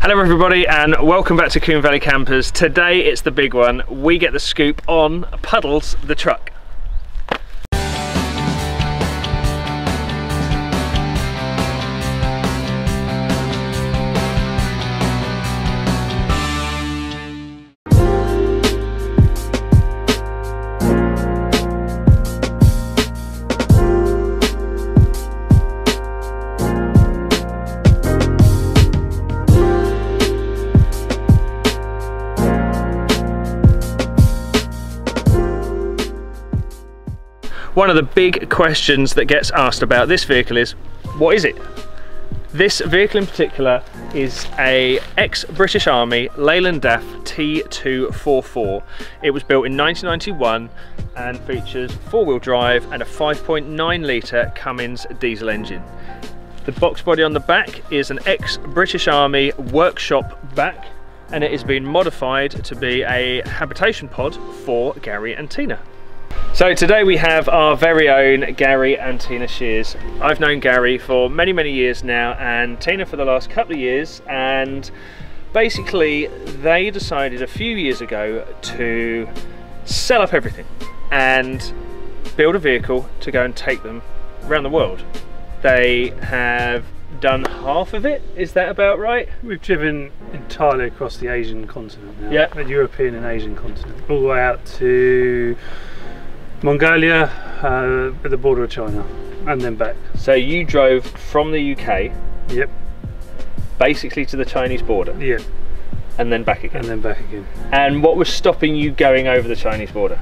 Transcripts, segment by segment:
Hello everybody and welcome back to Combe Valley Campers. Today it's the big one. We get the scoop on Puddles the truck. One of the big questions that gets asked about this vehicle is, what is it? This vehicle in particular is a ex-British Army Leyland DAF T244. It was built in 1991 and features four-wheel drive and a 5.9 litre Cummins diesel engine. The box body on the back is an ex-British Army workshop back, and it has been modified to be a habitation pod for Gary and Tina. So today we have our very own Gary and Tina Shears. I've known Gary for many years now and Tina for the last couple of years, and basically they decided a few years ago to sell up everything and build a vehicle to go and take them around the world. They have done half of it, is that about right? We've driven entirely across the Asian continent now. Yeah. The European and Asian continent, all the way out to Mongolia, at the border of China, and then back. So you drove from the UK, yep, basically to the Chinese border, yep, and then back again. and then back again. And what was stopping you going over the Chinese border?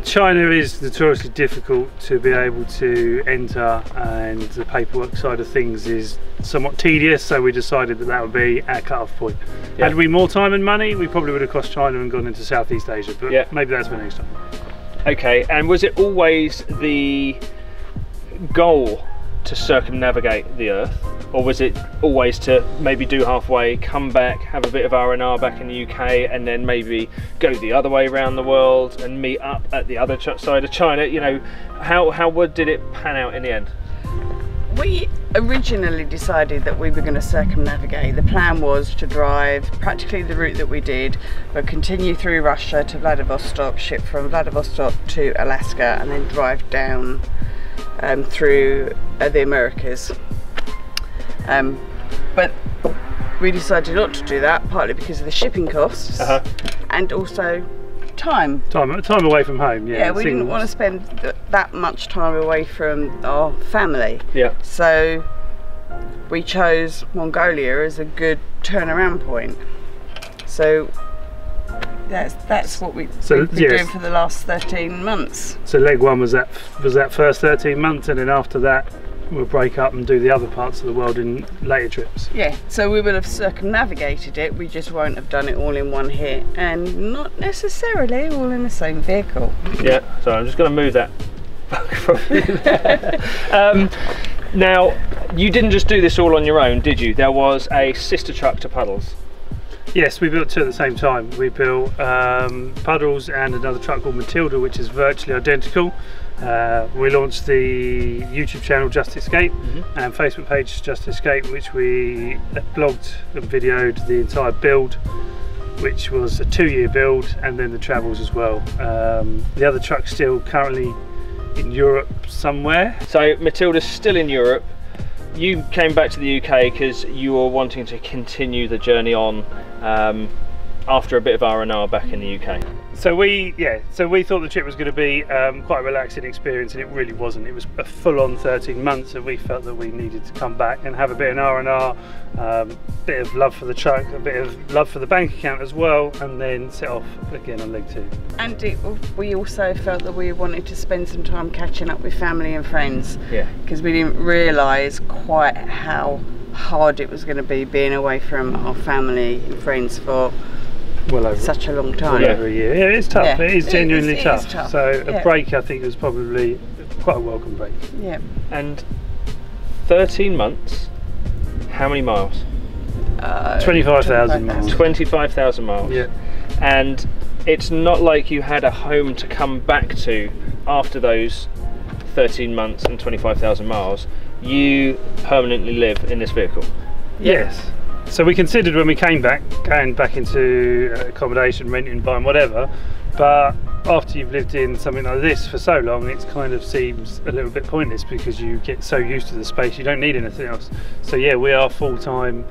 China is notoriously difficult to be able to enter, and the paperwork side of things is somewhat tedious, so we decided that that would be our cut-off point. Yeah. Had we more time and money, we probably would have crossed China and gone into Southeast Asia, but yeah, maybe that's for next time. Okay, and was it always the goal to circumnavigate the Earth, or was it always to maybe do halfway, come back, have a bit of R&R back in the UK, and then maybe go the other way around the world and meet up at the other side of China? You know, how did it pan out in the end? We originally decided that we were going to circumnavigate. The plan was to drive practically the route that we did, but continue through Russia to Vladivostok, ship from Vladivostok to Alaska, and then drive down through the Americas. But we decided not to do that, partly because of the shipping costs, and also time away from home. Yeah, we didn't want to spend that much time away from our family. Yeah. So we chose Mongolia as a good turnaround point. So that's what we've been doing for the last 13 months. So leg one was that first 13 months, and then after that we'll break up and do the other parts of the world in later trips. Yeah, so we will have circumnavigated it, we just won't have done it all in one hit, and not necessarily all in the same vehicle. Yeah, so I'm just going to move that from you there. Now, you didn't just do this all on your own, did you? There was a sister truck to Puddles. Yes, we built two at the same time. We built Puddles and another truck called Matilda, which is virtually identical. We launched the YouTube channel Just Escape and Facebook page Just Escape, which we blogged and videoed the entire build, which was a 2-year build, and then the travels as well. The other truck's still currently in Europe somewhere. So Matilda's still in Europe. You came back to the UK because you were wanting to continue the journey on after a bit of R&R back in the UK. So we thought the trip was going to be quite a relaxing experience, and it really wasn't. It was a full-on 13 months, and we felt that we needed to come back and have a bit of R&R, bit of love for the truck, a bit of love for the bank account as well, and then set off again on leg two. And we also felt that we wanted to spend some time catching up with family and friends. Yeah. Because we didn't realise quite how hard it was going to be being away from our family and friends for well over such a long time. Well over a year. Yeah, it's tough. Yeah. It is genuinely tough. Is tough. So a break, I think, was probably quite a welcome break. Yeah. And 13 months, how many miles? 25,000 miles. 25,000 miles. Yeah. And it's not like you had a home to come back to after those 13 months and 25,000 miles. You permanently live in this vehicle. Yes. So we considered when we came back, going back into accommodation, renting, buying, whatever, but after you've lived in something like this for so long, it kind of seems a little bit pointless because you get so used to the space, you don't need anything else. So yeah, we are full-time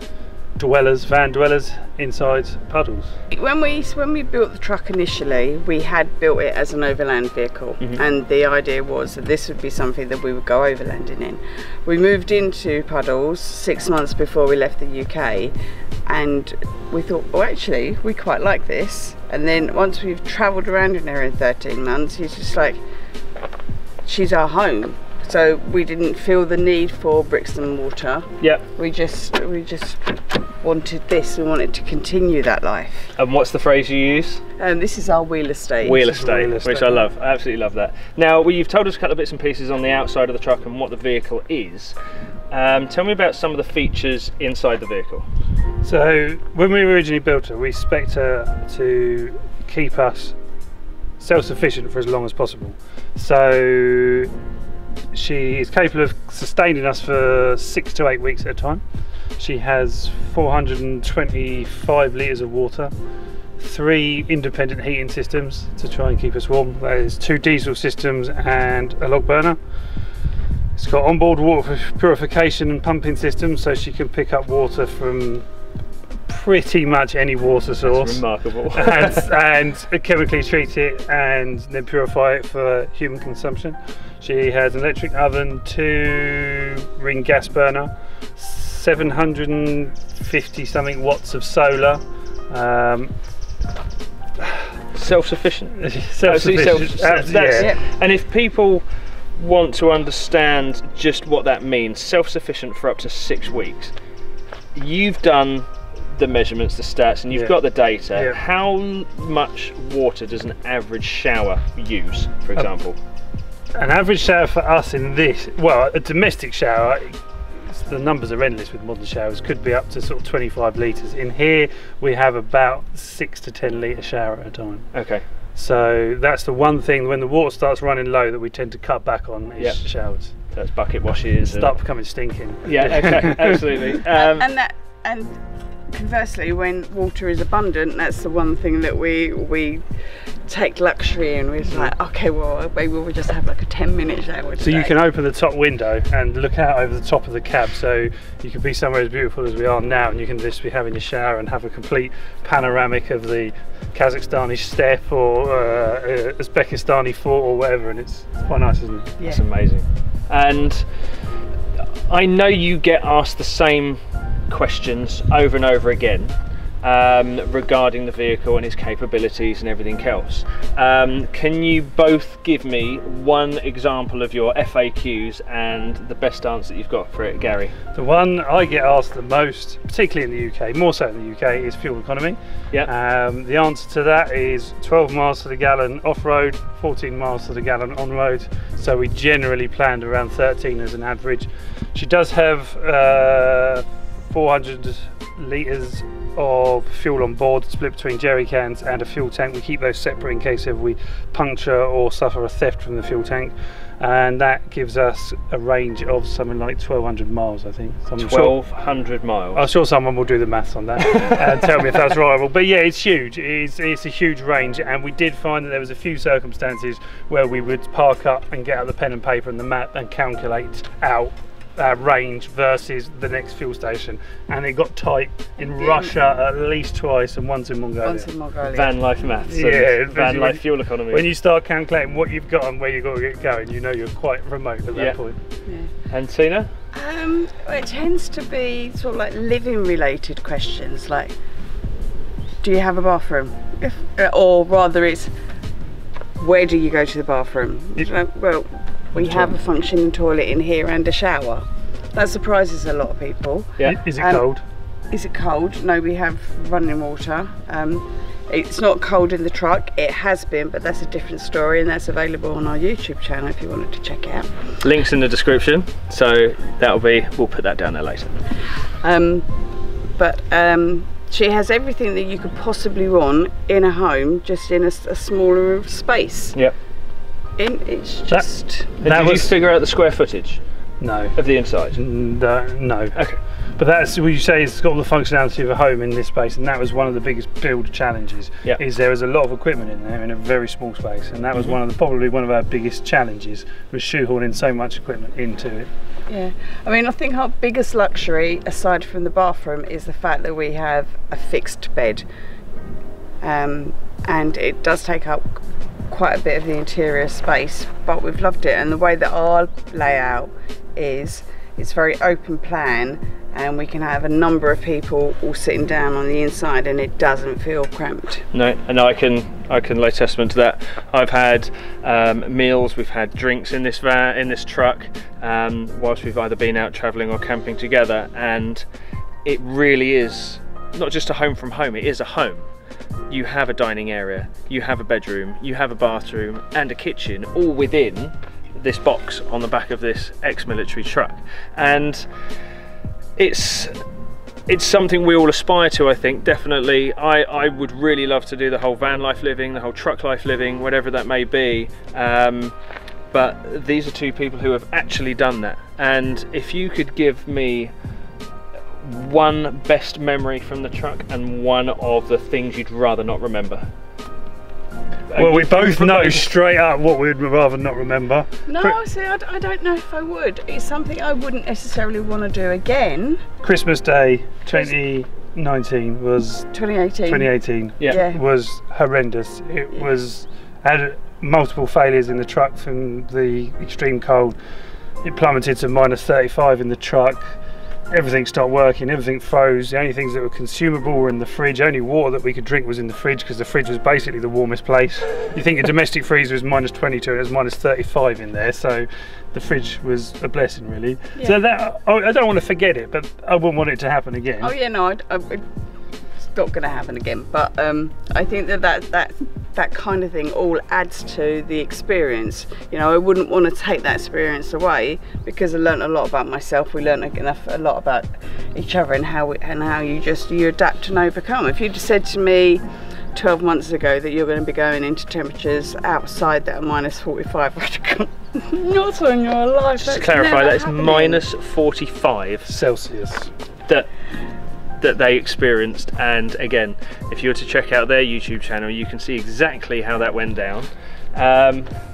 dwellers, van dwellers inside Puddles. When we built the truck initially, we had built it as an overland vehicle, and the idea was that this would be something that we would go overlanding in. We moved into Puddles 6 months before we left the UK, and we thought, well, actually we quite like this. And then once we've travelled around in there in 13 months, it's just like, she's our home. So we didn't feel the need for bricks and mortar. Yeah. We just wanted this. We wanted to continue that life. And what's the phrase you use? This is our wheel estate. Wheel estate, which I love. I absolutely love that. Now, well, you've told us a couple of bits and pieces on the outside of the truck and what the vehicle is. Tell me about some of the features inside the vehicle. So when we originally built her, we spec'd her to keep us self-sufficient for as long as possible. So she is capable of sustaining us for 6 to 8 weeks at a time. She has 425 litres of water, 3 independent heating systems to try and keep us warm. That is 2 diesel systems and a log burner. It's got onboard water purification and pumping systems, so she can pick up water from pretty much any water source. That's remarkable. and chemically treat it and then purify it for human consumption. She has an electric oven, 2-ring gas burner, 750 something watts of solar. Self-sufficient. Self-sufficient. Yeah. And if people want to understand just what that means, self-sufficient for up to 6 weeks, you've done the measurements, the stats, and you've got the data. Yeah. How much water does an average shower use, for example? An average shower for us in this, well, a domestic shower, the numbers are endless with modern showers, could be up to sort of 25 litres. In here we have about 6 to 10 litre shower at a time. Okay. So that's the one thing, when the water starts running low, that we tend to cut back on is showers. That's bucket washes. Start becoming stinking. Yeah, okay, absolutely. And conversely, when water is abundant, that's the one thing that we take luxury in. We're like, okay, well, maybe we'll just have like a 10-minute shower today. So you can open the top window and look out over the top of the cab, so you can be somewhere as beautiful as we are now, and you can just be having a shower and have a complete panoramic of the Kazakhstani steppe or Uzbekistani fort or whatever, and it's quite nice, isn't it? Yeah. It's amazing. And I know you get asked the same questions over and over again regarding the vehicle and its capabilities and everything else. Can you both give me one example of your FAQs and the best answer that you've got for it, Gary? The one I get asked the most, particularly in the UK, more so in the UK, is fuel economy. Yeah. The answer to that is 12 miles to the gallon off-road, 14 miles to the gallon on-road. So we generally planned around 13 as an average. She does have 400 litres of fuel on board, split between jerry cans and a fuel tank. We keep those separate in case if we puncture or suffer a theft from the fuel tank, and that gives us a range of something like 1,200 miles, I think. 1,200 miles. I'm sure someone will do the maths on that and tell me if that's right. But yeah, it's huge. It's a huge range, and we did find that there was a few circumstances where we would park up and get out the pen and paper and the map and calculate out range versus the next fuel station, and it got tight in Russia at least twice, and once in Mongolia. Van life maths. Yeah, van life fuel economy. When you start calculating what you've got and where you've got to get going, you know you're quite remote at that point. Yeah. And Tina? It tends to be sort of like living related questions, like, do you have a bathroom? Or rather, it's, where do you go to the bathroom? Well, we have a functioning toilet in here and a shower. That surprises a lot of people. Yeah. Is it cold? Is it cold? No, we have running water. It's not cold in the truck. It has been, but that's a different story, and that's available on our YouTube channel if you wanted to check it out. Links in the description, so we'll put that down there later. She has everything that you could possibly want in a home, just in a smaller space. Yep. It's just... Did you figure out the square footage? No. Of the inside? No. Okay. But that's what you say, it's got all the functionality of a home in this space, and that was one of the biggest build challenges. Yep. Is there was a lot of equipment in there in a very small space, and that was probably one of our biggest challenges, was shoehorning so much equipment into it. Yeah, I mean, I think our biggest luxury, aside from the bathroom, is the fact that we have a fixed bed, and it does take up quite a bit of the interior space, but we've loved it. And the way that our layout is, it's very open plan, and we can have a number of people all sitting down on the inside, and it doesn't feel cramped. No, and I can lay testament to that. I've had meals, we've had drinks in this van, in this truck, whilst we've either been out travelling or camping together, and it really is not just a home from home, it is a home. You have a dining area, you have a bedroom, you have a bathroom and a kitchen, all within this box on the back of this ex-military truck. And it's something we all aspire to, I think. Definitely, I would really love to do the whole van life living, the whole truck life living, whatever that may be. But these are two people who have actually done that. And if you could give me one best memory from the truck and one of the things you'd rather not remember. Well, we both know straight up what we'd rather not remember. No, see, I don't know if I would. It's something I wouldn't necessarily want to do again. Christmas Day 2019 was 2018. Yeah. Was horrendous. It was had multiple failures in the truck from the extreme cold. It plummeted to -35 in the truck. Everything stopped working, everything froze. The only things that were consumable were in the fridge. Only water that we could drink was in the fridge, because the fridge was basically the warmest place. You think a domestic freezer was -22 and it was -35 in there, so the fridge was a blessing, really. Yeah. So that, I don't want to forget it, but I wouldn't want it to happen again. Oh yeah, no, it's not going to happen again. But I think that kind of thing all adds to the experience. You know, I wouldn't want to take that experience away, because I learned a lot about myself. We learned a lot about each other, and how you adapt and overcome. If you'd said to me 12 months ago that you're going to be going into temperatures outside that are -45, I'd have gone, not on your life. Just to clarify, that's -45 Celsius. that they experienced. And again, if you were to check out their YouTube channel, you can see exactly how that went down.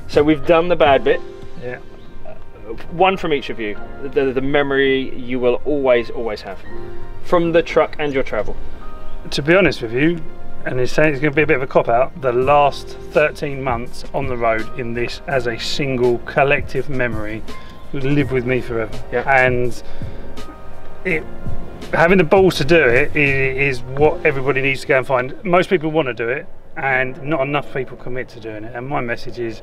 So we've done the bad bit. Yeah. One from each of you, the memory you will always have from the truck and your travel. To be honest with you, and it's going to be a bit of a cop-out, the last 13 months on the road in this as a single collective memory will live with me forever. Yeah. And having the balls to do it is what everybody needs to go and find. Most people want to do it, and not enough people commit to doing it. And my message is,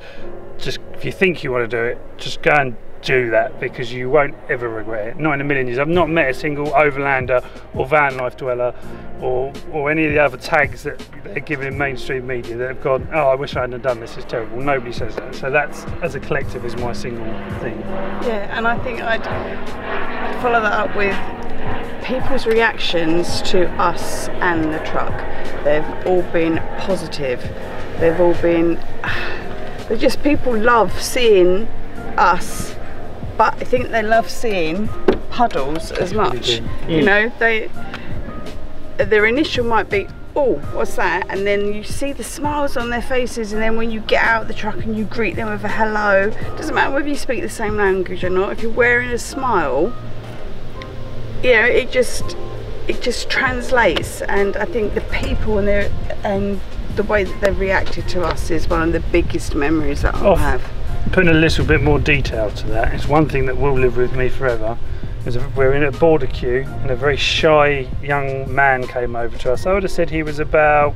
just if you think you want to do it, just go and do that, because you won't ever regret it. Not in a million years. I've not met a single overlander or van life dweller or any of the other tags that they're given in mainstream media that have gone, oh, I wish I hadn't done this, it's terrible. Nobody says that. So that's, as a collective, is my single thing. Yeah, and I think I'd follow that up with people's reactions to us and the truck. They've all been positive. They've all been, they're just, people love seeing us, but I think they love seeing puddles as much. You know, their initial might be, oh, what's that? And then you see the smiles on their faces, and then when you get out of the truck and you greet them with a hello, doesn't matter whether you speak the same language or not, if you're wearing a smile, you know, it just translates. And I think the people and the way that they've reacted to us is one of the biggest memories that I'll have. Putting a little bit more detail to that, it's one thing that will live with me forever. We're in a border queue, and a very shy young man came over to us. I would have said he was about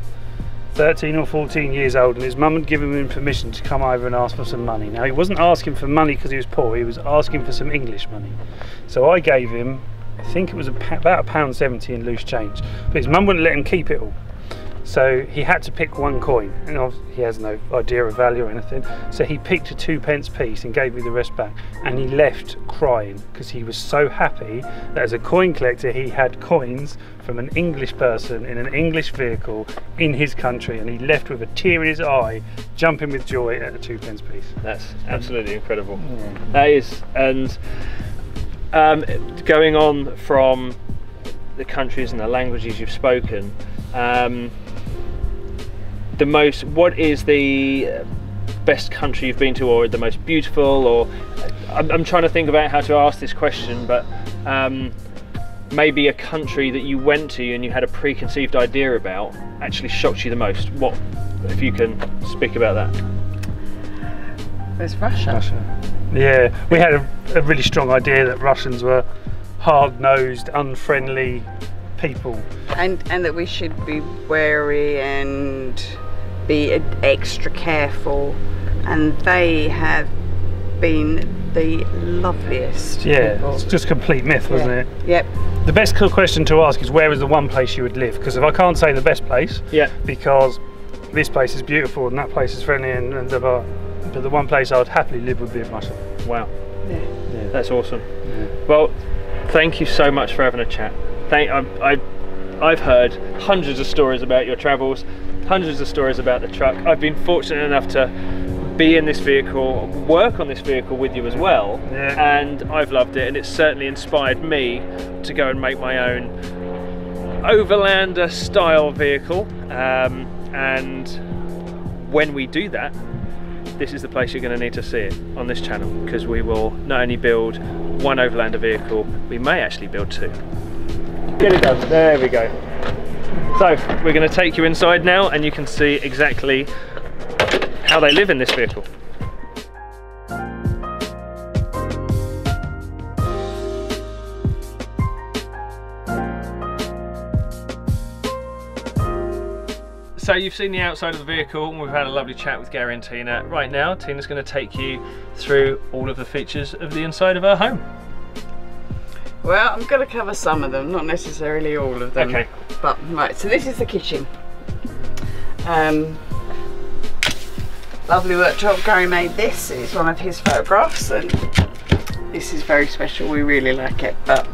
13 or 14 years old, and his mum had given him permission to come over and ask for some money. Now, he wasn't asking for money because he was poor, he was asking for some English money. So I gave him, I think it was about £1.70 in loose change, but his mum wouldn't let him keep it all. So he had to pick one coin, and he has no idea of value or anything, so he picked a 2p piece and gave me the rest back, and he left crying because he was so happy that as a coin collector he had coins from an English person in an English vehicle in his country, and he left with a tear in his eye, jumping with joy at a 2p piece. That's absolutely incredible. Yeah. That is. And going on from the countries and the languages you've spoken, what is the best country you've been to, or the most beautiful, or I'm trying to think about how to ask this question, but maybe a country that you went to and you had a preconceived idea about actually shocked you the most. What, if you can speak about that? There's Russia. Yeah, we had a really strong idea that Russians were hard-nosed, unfriendly people, and that we should be wary and be extra careful, and they have been the loveliest people. It's just complete myth, wasn't it? Yep. The best question to ask is, where is the one place you would live? Because if I can't say the best place, because this place is beautiful and that place is friendly and but the one place I would happily live would be in Russia. Wow. Yeah. That's awesome. Yeah. Well, thank you so much for having a chat. I've heard hundreds of stories about your travels, hundreds of stories about the truck. I've been fortunate enough to be in this vehicle, work on this vehicle with you as well, and I've loved it, and it's certainly inspired me to go and make my own Overlander style vehicle, and when we do that, this is the place you're going to need to see it on this channel, because we will not only build one Overlander vehicle, we may actually build two. Get it done. There we go. So we're going to take you inside now, and you can see exactly how they live in this vehicle. So you've seen the outside of the vehicle, and we've had a lovely chat with Gary and Tina. Right now, Tina's going to take you through all of the features of the inside of our home. Well, I'm going to cover some of them, not necessarily all of them. Okay. But right, so this is the kitchen. Lovely worktop. Gary made this. It's one of his photographs, and this is very special. We really like it. But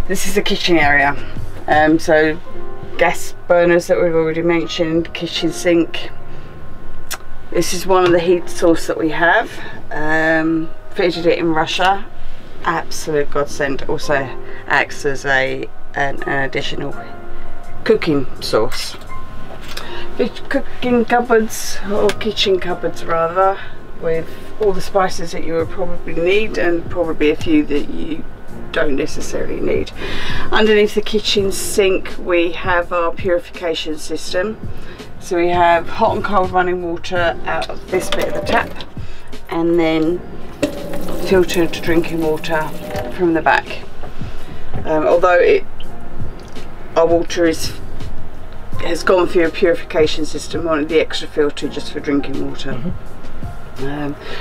this is the kitchen area. So gas burners that we've already mentioned, kitchen sink. This is one of the heat source that we have. Fitted it in Russia. Absolute godsend. Also acts as an additional cooking source. Cooking cupboards, or kitchen cupboards rather, with all the spices that you would probably need, and probably a few that you don't necessarily need. Underneath the kitchen sink we have our purification system. So we have hot and cold running water out of this bit of the tap, and then filtered drinking water from the back. Although our water has gone through a purification system, wanted the extra filter just for drinking water.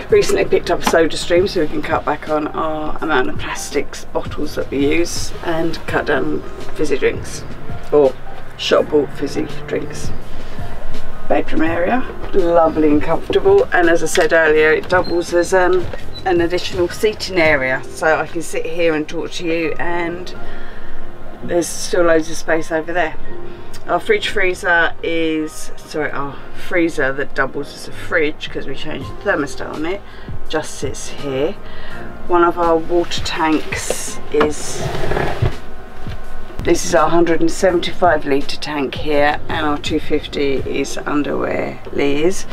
Recently picked up a soda stream so we can cut back on our amount of plastics bottles that we use, and cut down fizzy drinks, or shop bought fizzy drinks. Bedroom area, lovely and comfortable, and as I said earlier, it doubles as an additional seating area, so I can sit here and talk to you, and there's still loads of space over there. Our fridge freezer is, our freezer that doubles as a fridge because we changed the thermostat on it, just sits here. One of our water tanks is, this is our 175 litre tank here, and our 250 is under where Lee is.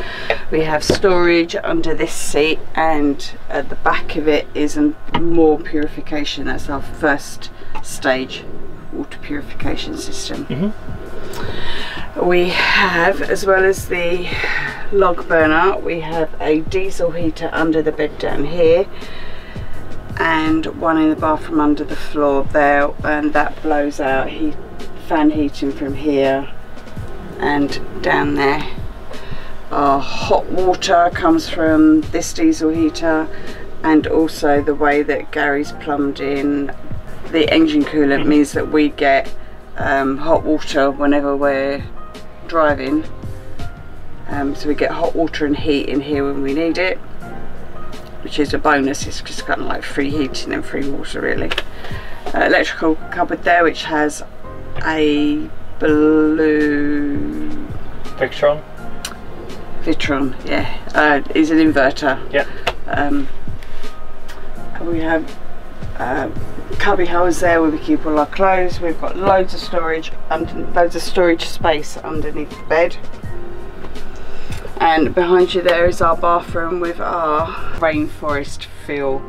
We have storage under this seat, and at the back of it is more purification. That's our first stage water purification system. We have, as well as the log burner, we have a diesel heater under the bed down here, and one in the bathroom under the floor there, and that blows out fan heating from here and down there. Our hot water comes from this diesel heater, and also the way that Gary's plumbed in the engine coolant means that we get hot water whenever we're driving, so we get hot water and heat in here when we need it, which is a bonus. It's just kind of like free heating and free water really. Electrical cupboard there, which has a blue Victron, yeah, is an inverter. Yeah. We have cubby holes there where we keep all our clothes. We've got loads of storage space underneath the bed. And behind you there is our bathroom with our rainforest feel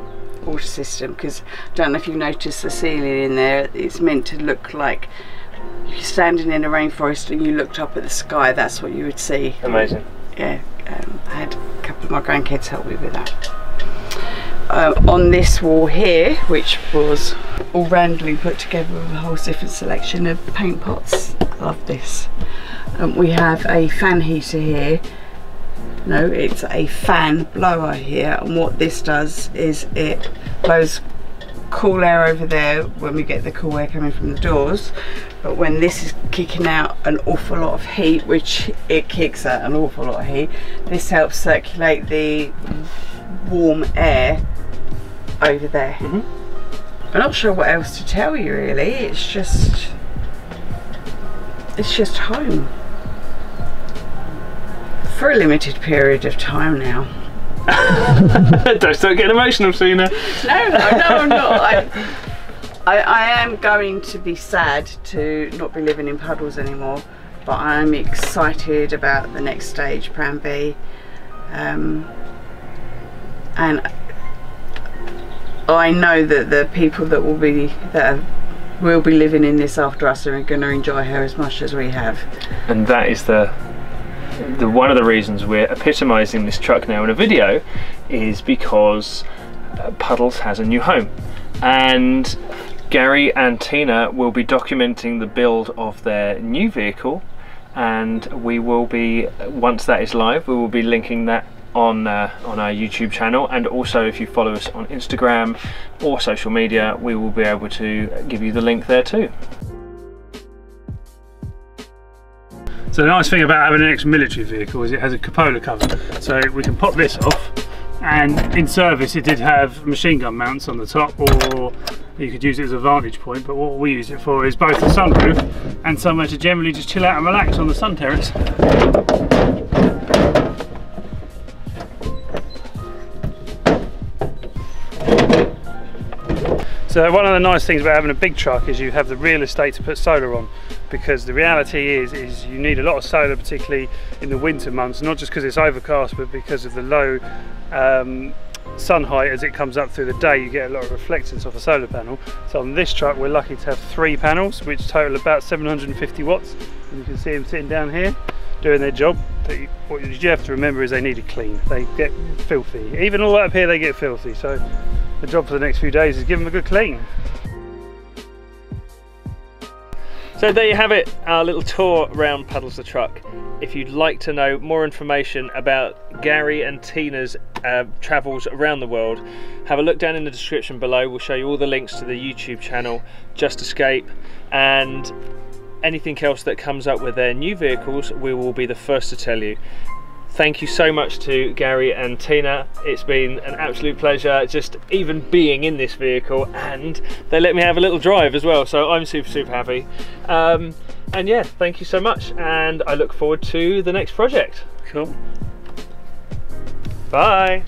water system, because I don't know if you've noticed the ceiling in there, it's meant to look like you're standing in a rainforest and you looked up at the sky. That's what you would see. Amazing. Yeah, I had a couple of my grandkids help me with that. On this wall here, which was all randomly put together with a whole different selection of paint pots. I love this. We have a fan heater here. No, it's a fan blower here, and what this does is it blows cool air over there when we get the cool air coming from the doors, but when this is kicking out an awful lot of heat, which it kicks out an awful lot of heat, this helps circulate the warm air over there. Mm-hmm. I'm not sure what else to tell you really. It's just home for a limited period of time now. Don't start getting emotional, Tina. No, I'm not. I am going to be sad to not be living in puddles anymore, but I'm excited about the next stage, Plan B. And I know that the people that will be living in this after us are going to enjoy her as much as we have. And that is the one of the reasons we're epitomising this truck now in a video, is because Puddles has a new home, and Gary and Tina will be documenting the build of their new vehicle, and we will be, once that is live, we will be linking that on our YouTube channel, and also if you follow us on Instagram or social media, we will be able to give you the link there too. So the nice thing about having an ex-military vehicle is it has a cupola cover, so we can pop this off, and in service it did have machine gun mounts on the top, or you could use it as a vantage point, but what we use it for is both the sunroof and somewhere to generally just chill out and relax on the sun terrace. So one of the nice things about having a big truck is you have the real estate to put solar on, because the reality is you need a lot of solar, particularly in the winter months, not just because it's overcast, but because of the low sun height as it comes up through the day. You get a lot of reflectance off a solar panel. So on this truck we're lucky to have 3 panels which total about 750 watts, and you can see them sitting down here doing their job. But what you have to remember is they need it clean. They get filthy, even all up here they get filthy, so the job for the next few days is give them a good clean. So there you have it, our little tour around Puddles the truck. If you'd like to know more information about Gary and Tina's travels around the world, have a look down in the description below. We'll show you all the links to the YouTube channel, Just Escape, and anything else that comes up with their new vehicles, we will be the first to tell you. Thank you so much to Gary and Tina. It's been an absolute pleasure just even being in this vehicle, and they let me have a little drive as well, so I'm super happy. And yeah, thank you so much, and I look forward to the next project. Cool. Bye.